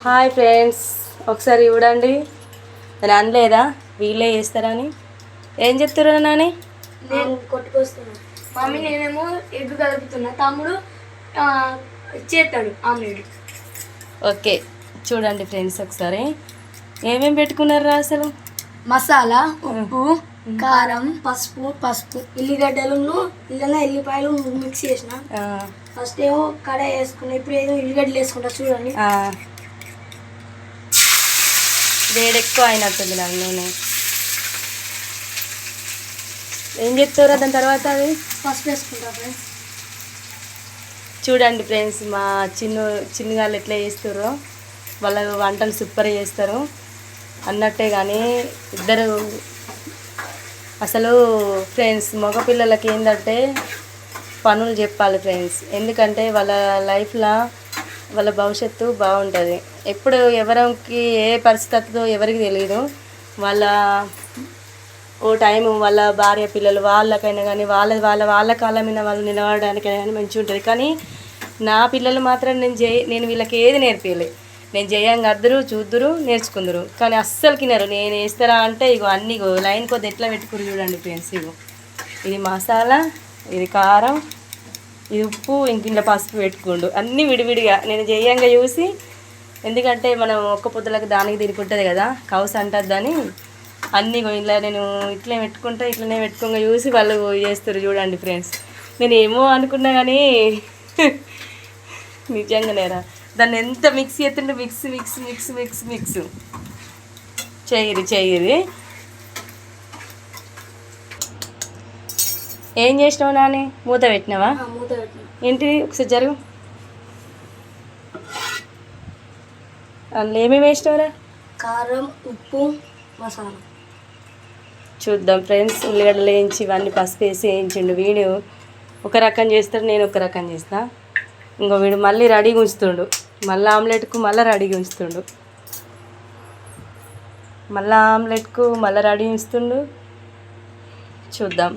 Hi friends, ఒకసారి చూడండి. నేను అనలేదా వీళ్ళే చేస్తారని? ఏం చెప్తారు నాని? నేను కొట్టుకొస్తున్నా మమ్మీ, నేనేమో ఎగ్ కలుపుతున్నా, తమ్ముడు చేస్తాడు ఆమ్లెట్. ఓకే, చూడండి ఫ్రెండ్స్, ఒకసారి ఏమేమి పెట్టుకున్నారా అసలు? మసాలా, ఉప్పు, కారం, పసుపు, ఎల్లిగడ్డలు, ఇళ్ళలో ఎల్లిపాయలు మిక్స్ చేసిన. ఫస్ట్ ఏమో కడాయి వేసుకున్నా, ఇప్పుడు ఏదో ఎల్లిగడ్డలు వేసుకుంటా చూడండి. వేడి ఎక్కువ అయినట్టుంది నాకు. నేను ఏం చెప్తారా దాని తర్వాత? అది పసుపు వేసుకుంటా ఫ్రెండ్స్. చూడండి ఫ్రెండ్స్, మా చిన్నగాళ్ళు ఎట్లా చేస్తారో, వాళ్ళ వంటలు సూపర్ చేస్తారు అన్నట్టే. కానీ ఇద్దరు అసలు ఫ్రెండ్స్ మగపిల్లలకి ఏంటంటే పనులు చెప్పాలి ఫ్రెండ్స్. ఎందుకంటే వాళ్ళ లైఫ్లో వాళ్ళ భవిష్యత్తు బాగుంటుంది. ఎప్పుడు ఎవరికి ఏ పరిస్థితితో ఎవరికి తెలియదు. వాళ్ళ ఓ టైము వాళ్ళ భార్య పిల్లలు వాళ్ళకైనా కానీ వాళ్ళ కాళ్ళ మీద వాళ్ళు నిలబడడానికైనా కానీ మంచిగా ఉంటుంది. కానీ నా పిల్లలు మాత్రం నేను వీళ్ళకి ఏది నేర్పించలే. నేను చేయంగా అద్దరు చూద్దురు నేర్చుకుందరు, కానీ అస్సలు తినరు. నేను వేస్తారా అంటే ఇగో అన్నీ లైన్ కొద్ది ఎట్లా పెట్టుకుని చూడండి ఫ్రెండ్స్. ఇగో ఇది మసాలా, ఇది కారం, ఇది ఉప్పు, ఇంక ఇంట్లో పసుపు పెట్టుకోండు. అన్నీ విడివిడిగా నేను చేయంగా చూసి, ఎందుకంటే మనం ఒక్క పొద్దులకు దానికి తిరుగుంటుంది కదా, కౌస్ అంటుంది అని అన్నీ ఇలా నేను ఇట్లనే పెట్టుకోగా చూసి వాళ్ళు చేస్తారు చూడండి ఫ్రెండ్స్. నేను ఏమో అనుకున్నా కానీ నిజంగానేరా దాన్ని ఎంత మిక్స్ చేస్తుంటే మిక్స్ చెయ్యిరి. ఏం చేసినావు నాని? మూత పెట్టినావా? ఏంటి ఒకసారి జరుగు. అందులో ఏమేమి వేసినావురా? కారం, ఉప్పు, మసాలా. చూద్దాం ఫ్రెండ్స్. ఉల్లిగడ్డలు వేయించి ఇవన్నీ పసుపు వేసి వేయించిండు. వీడు ఒక రకం చేస్తాడు, నేను ఒక రకం చేస్తా. ఇంకో వీడు మళ్ళీ రెడీగా ఉంచుతుండు, మళ్ళీ ఆమ్లెట్కు మళ్ళీ రెడీగా ఉంచుతుండు, మళ్ళీ రెడీ ఉంచుతుండు. చూద్దాం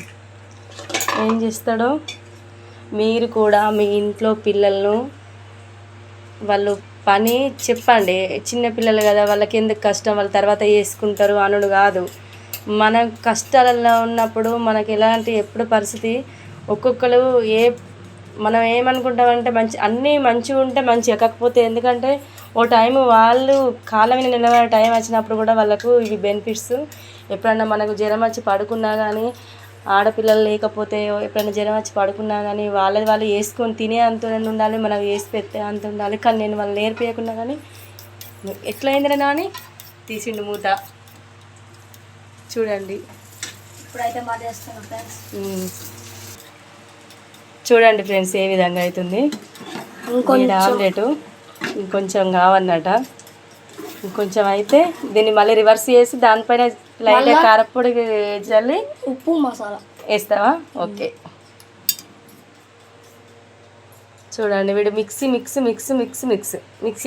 ఏం చేస్తాడో. మీరు కూడా మీ ఇంట్లో పిల్లలను వాళ్ళు పని చెప్పండి. చిన్నపిల్లలు కదా, వాళ్ళకి ఎందుకు కష్టం, వాళ్ళ తర్వాత చేసుకుంటారు అనుడు కాదు. మన కష్టాలలో ఉన్నప్పుడు మనకి ఎలాంటి ఎప్పుడు పరిస్థితి ఒక్కొక్కరు మనం ఏమనుకుంటామంటే అన్నీ మంచిగా ఉంటే మంచిగా, కాకపోతే ఎందుకంటే ఓ టైము వాళ్ళు కాళ్ళ మీద నిలబడే టైం వచ్చినప్పుడు కూడా వాళ్ళకు ఇవి బెనిఫిట్స్. ఎప్పుడన్నా మనకు జ్వరం వచ్చి పడుకున్నా కానీ, ఆడపిల్లలు లేకపోతే ఎప్పుడైనా జ్వరం వచ్చి పడుకున్నా కానీ వాళ్ళు వేసుకొని తినే అంత ఉండాలి, మనం వేసి పెట్టే అంత ఉండాలి. కానీ నేను వాళ్ళు నేర్పించకున్నా కానీ ఎట్లయిందిరా నాని? తీసిండు మూత చూడండి. ఇప్పుడైతే మా చేస్తాను ఫ్రెండ్స్. చూడండి ఫ్రెండ్స్ ఏ విధంగా అవుతుంది ఆమ్లెట్. ఇంకొంచెం కావన్నట, ఇంకొంచెం అయితే దీన్ని మళ్ళీ రివర్స్ చేసి దానిపైన లైట్గా కారపొడి చల్లి ఉప్పు మసాలా వేస్తావా? ఓకే. చూడండి వీడు మిక్సీ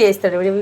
చేస్తాడు వీడు.